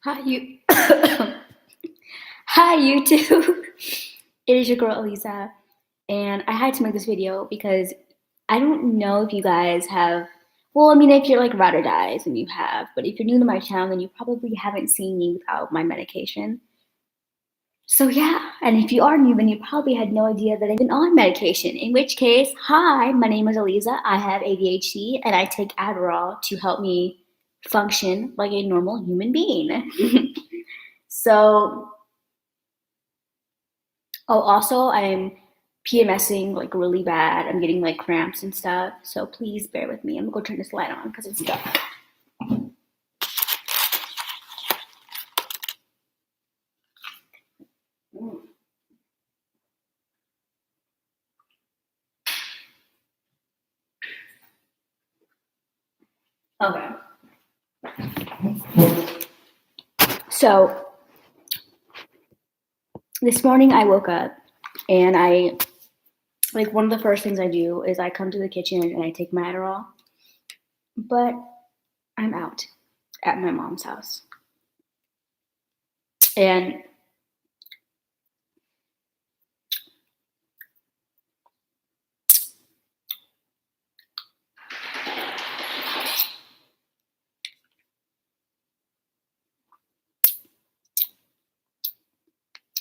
Hi, you. Hi, YouTube. It is your girl Elisa, and I had to make this video because I don't know if you guys have. Well, I mean, if you're like ride or dies, then you have. But if you're new to my channel, then you probably haven't seen me without my medication. So yeah, and if you are new, then you probably had no idea that I've been on medication. In which case, hi, my name is Elisa. I have ADHD, and I take Adderall to help me function like a normal human being. So, oh, also, I'm PMSing like really bad. I'm getting like cramps and stuff. So please bear with me. I'm gonna go turn this light on because it's dark. Okay. So this morning I woke up and one of the first things I do is I come to the kitchen and I take my Adderall. But I'm out at my mom's house. And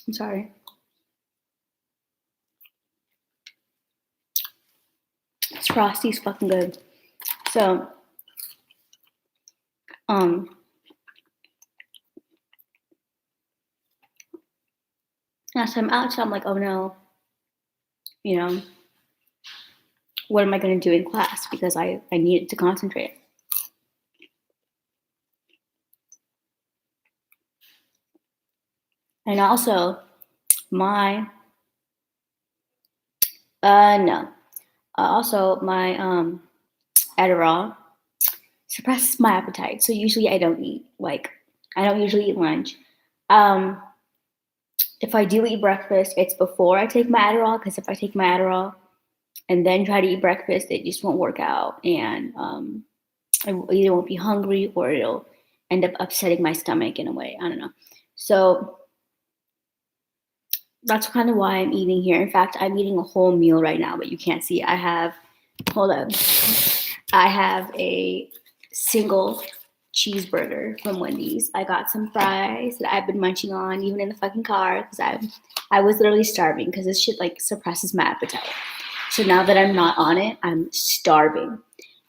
I'm sorry. This Frosty's fucking good. So, yeah, so I'm out, so I'm like, oh no, you know, what am I gonna do in class? Because I needed to concentrate. And also, my no. Also, my Adderall suppresses my appetite. So usually I don't eat. Like, I don't usually eat lunch. If I do eat breakfast, it's before I take my Adderall. Because if I take my Adderall and then try to eat breakfast, it just won't work out. And I either won't be hungry or it'll end up upsetting my stomach in a way. I don't know. So that's kind of why I'm eating here. In fact, I'm eating a whole meal right now, but you can't see. I have a single cheeseburger from Wendy's. I got some fries that I've been munching on, even in the fucking car, because I was literally starving because this shit like suppresses my appetite. So now that I'm not on it, I'm starving.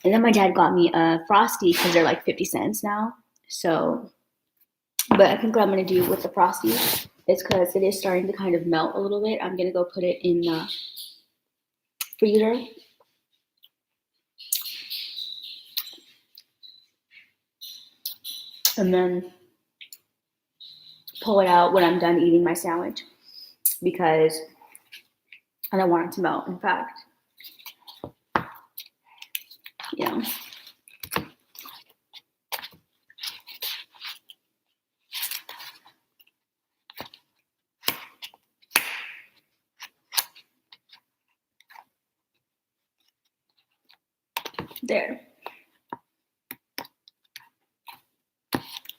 And then my dad got me a Frosty because they're like 50 cents now. So, but I think what I'm gonna do with the Frosty is because it is starting to kind of melt a little bit. I'm gonna go put it in the freezer. And then pull it out when I'm done eating my sandwich because I don't want it to melt. In fact, yeah. There.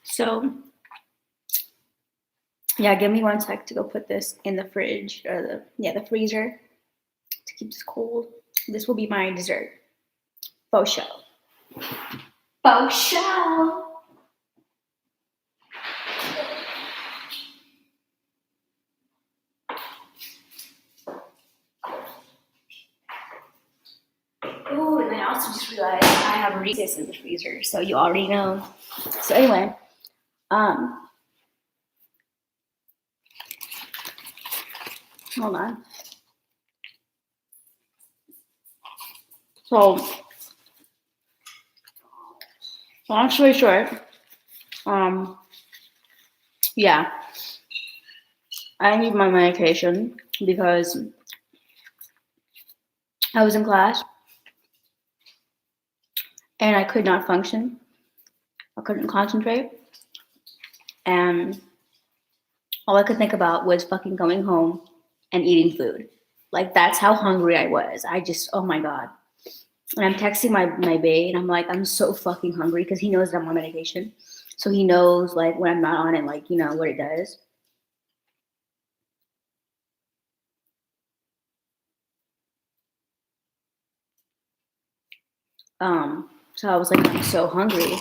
So, yeah, give me 1 sec to go put this in the fridge or the freezer to keep this cold. This will be my dessert. Faux show. Faux show. Oh, and I also just realized I have Reese's in the freezer, so you already know. So anyway, hold on. So, long story short, yeah, I need my medication because I was in class and I could not function. I couldn't concentrate. And all I could think about was fucking going home and eating food. Like, that's how hungry I was. Oh my God. And I'm texting my bae, and I'm like, I'm so fucking hungry because he knows that I'm on medication. So he knows like when I'm not on it, like, you know, what it does. So I was like, I'm so hungry.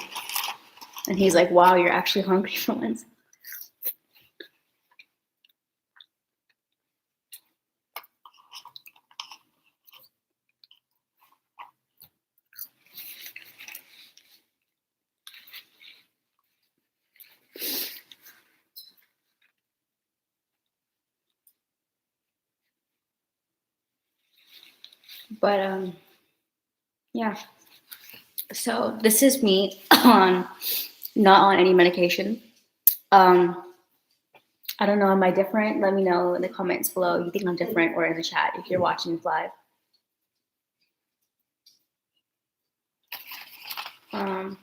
And he's like, wow, you're actually hungry for once. But yeah. So this is me on not on any medication. Um, I don't know, am I different? Let me know in the comments below. You think I'm different, or in the chat if you're watching this live. Um,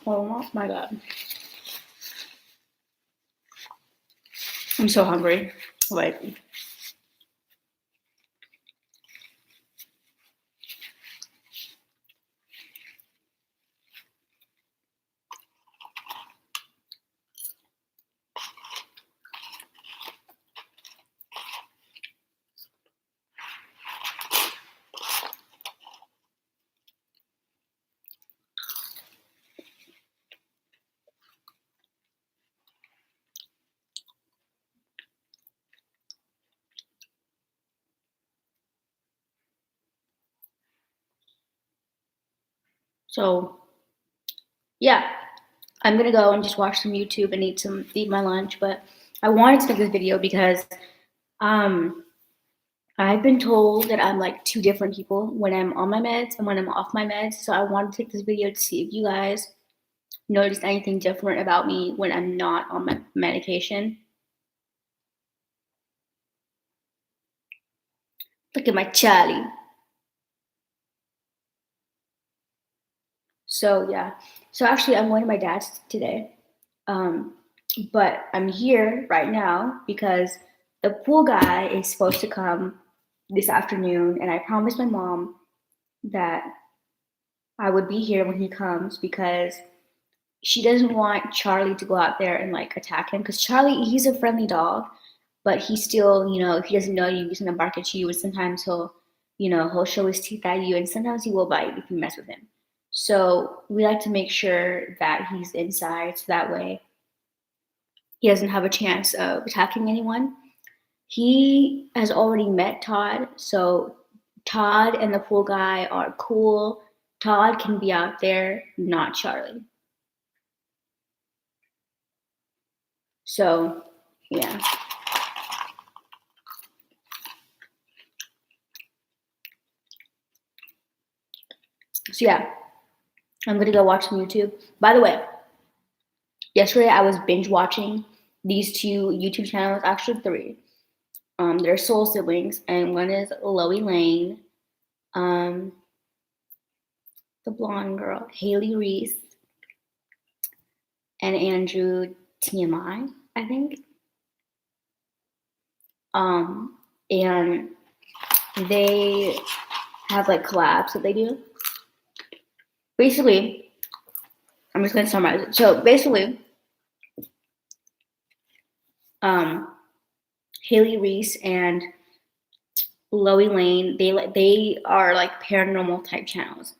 oh my god, I'm so hungry. Like, so yeah, I'm gonna go and just watch some YouTube and eat my lunch. But I wanted to make this video because um, I've been told that I'm like two different people when I'm on my meds and when I'm off my meds. So I wanted to take this video to see if you guys noticed anything different about me when I'm not on my medication. Look at my Charlie. So yeah. So actually, I'm going to my dad's today. Um, but I'm here right now because the pool guy is supposed to come this afternoon, and I promised my mom that I would be here when he comes because she doesn't want Charlie to go out there and like attack him, because Charlie, he's a friendly dog, but he still, you know, if he doesn't know you, he's gonna bark at you, and sometimes he'll, you know, he'll show his teeth at you, and sometimes he will bite if you mess with him. So we like to make sure that he's inside, so that way he doesn't have a chance of attacking anyone. He has already met Todd, so Todd and the pool guy are cool. Todd can be out there, not Charlie. So, yeah. So, yeah, I'm gonna go watch some YouTube. By the way, yesterday I was binge watching these two YouTube channels, actually three. They're soul siblings, and one is Loie Lane, the blonde girl, Haley Reese, and Andrew TMI, I think. And they have like collabs that they do. Basically, I'm just gonna summarize it. So basically, Haley Reese and Loie Lane, they are like paranormal type channels.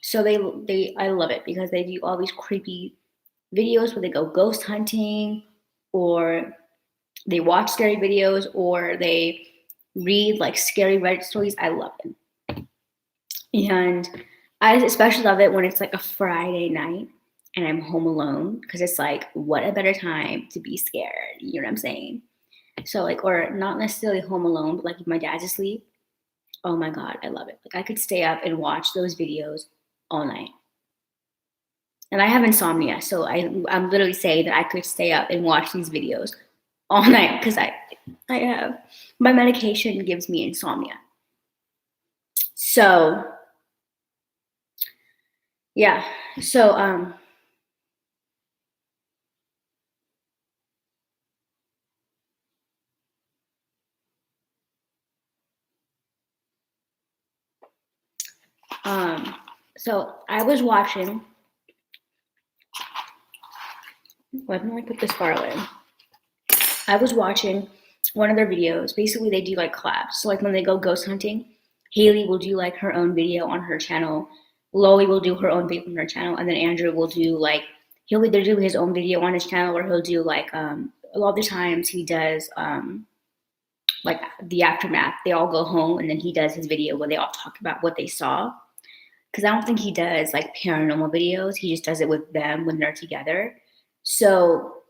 So they I love it because they do all these creepy videos where they go ghost hunting, or they watch scary videos, or they read like scary Reddit stories. I love it. And I especially love it when it's like a Friday night and I'm home alone, because it's like, what a better time to be scared. You know what I'm saying? So like, or not necessarily home alone, but like if my dad's asleep, oh my God, I love it. Like I could stay up and watch those videos all night. And I have insomnia, so I'm literally saying that I could stay up and watch these videos all night because I have my medication gives me insomnia. So yeah, so so I was watching. Why didn't I put this far away? I was watching one of their videos. Basically, they do like collabs. So like when they go ghost hunting, Haley will do like her own video on her channel. Loey will do her own video on her channel, and then Andrew will do like he'll either do his own video on his channel or he'll do like a lot of the times he does like the aftermath. They all go home and then he does his video where they all talk about what they saw. Because I don't think he does like paranormal videos. He just does it with them when they're together. So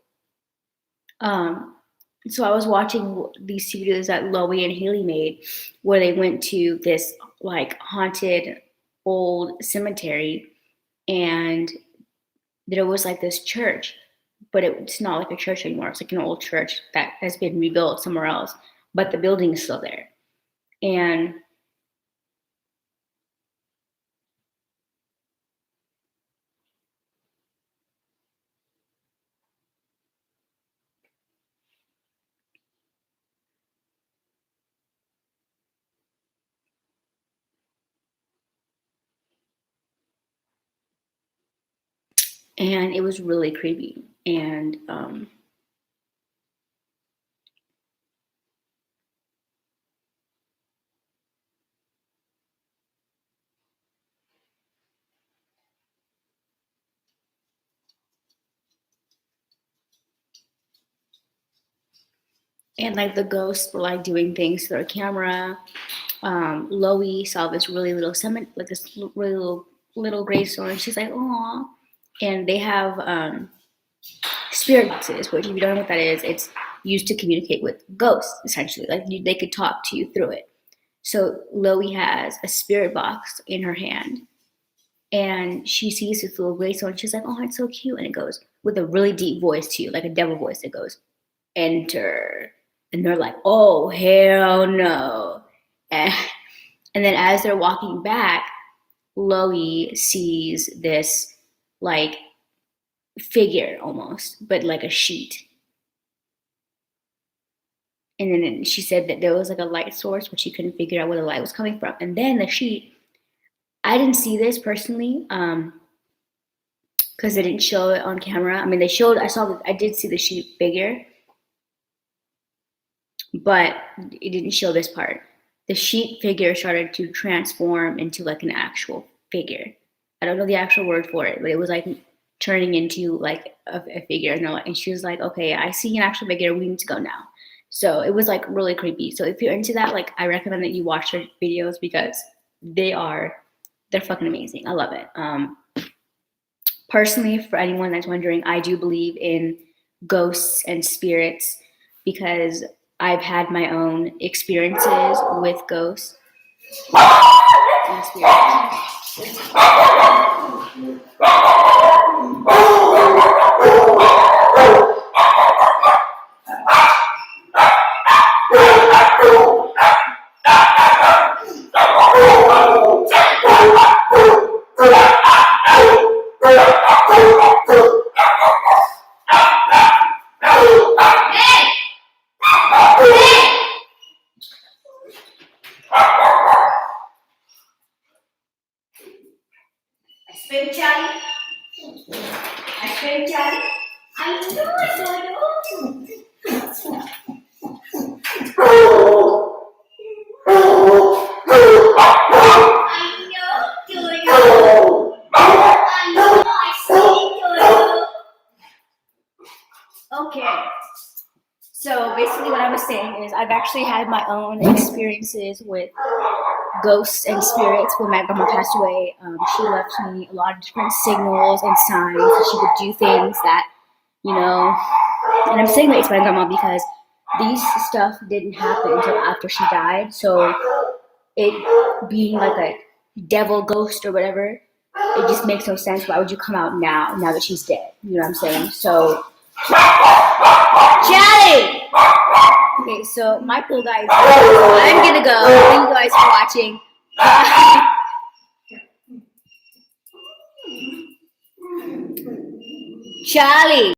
so I was watching these two videos that Loey and Haley made where they went to this like haunted old cemetery, and there was like this church, but it's not like a church anymore. It's like an old church that has been rebuilt somewhere else, but the building is still there. And it was really creepy. And like the ghosts were like doing things to their camera. Loey saw this really little like this really little gravestone, and she's like, "Aw!" And they have spirit boxes, which if you don't know what that is, it's used to communicate with ghosts, essentially. Like they could talk to you through it. So Loey has a spirit box in her hand, and she sees this little gravestone, and she's like, "Oh, it's so cute!" And it goes with a really deep voice too, like a devil voice. It goes, "Enter," and they're like, "Oh, hell no!" And then as they're walking back, Loey sees this like figure almost, but like a sheet. And then she said that there was like a light source, but she couldn't figure out where the light was coming from. And then the sheet, I didn't see this personally, because they didn't show it on camera. I mean, I did see the sheet figure, but it didn't show this part. The sheet figure started to transform into like an actual figure. I don't know the actual word for it, but it was like turning into like a figure. And she was like, "Okay, I see an actual figure. We need to go now." So it was like really creepy. So if you're into that, like I recommend that you watch her videos because they're fucking amazing. I love it. Personally, for anyone that's wondering, I do believe in ghosts and spirits because I've had my own experiences with ghosts and spirits. Okay. So basically what I was saying is I've actually had my own experiences with ghosts and spirits. When my grandma passed away, she left me a lot of different signals and signs that she could do things that, and I'm saying that it's my grandma because these stuff didn't happen until after she died. So it being like a devil ghost or whatever, it just makes no sense. Why would you come out now that she's dead? You know what I'm saying? So, Charlie! Okay, so my pool guy is here, so I'm gonna go. Thank you guys for watching. Bye. Charlie.